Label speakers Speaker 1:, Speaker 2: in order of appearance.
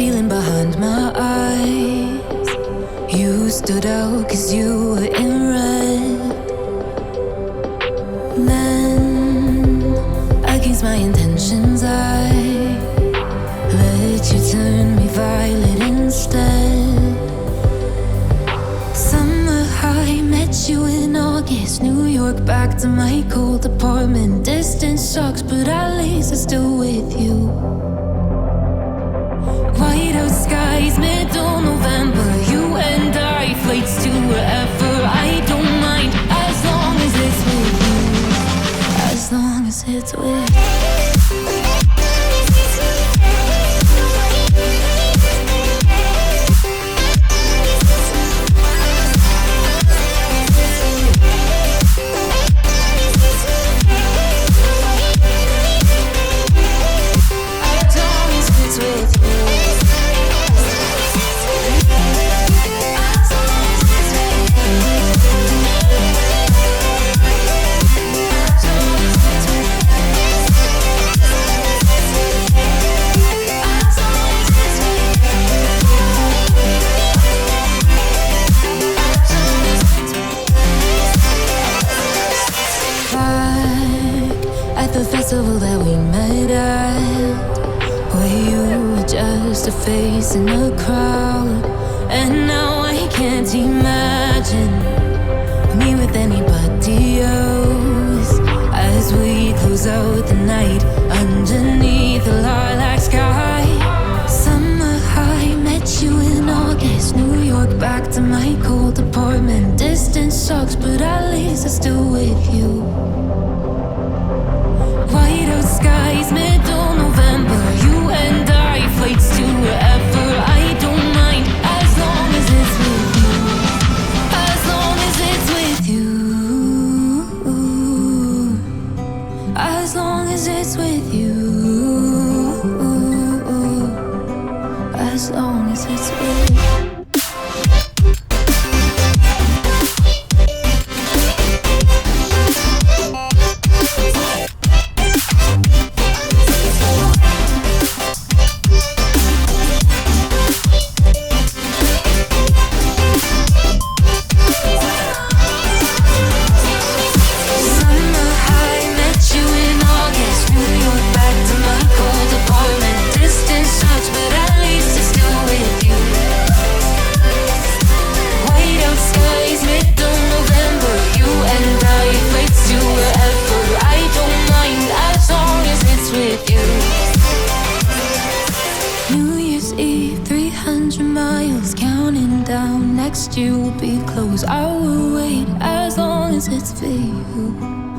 Speaker 1: feeling behind my eyes. You stood out 'cause you were in red. Then, against my intentions, I let you turn me violet instead. Summer high, met you in August. New York, back to my cold apartment. Distance sucks, but at least I'm still with you. Whiteout skies, middle November. You and I, flights to wherever. I don't mind, as long as it's with you. As long as it's with you. The festival that we met at, where you were just a face in a crowd. And now I can't imagine me with anybody else. As we close out the night underneath the lilac sky. Summer high, met you in August. New York, back to my cold apartment. Distance sucks, but at least I'm still with you. Whiteout skies, middle November. You and I, flights to wherever. I don't mind, as long as it's with you. As long as it's with you. As long as it's with you. As long as it's with you. Miles counting down, next year will be close. I will wait as long as it's for you.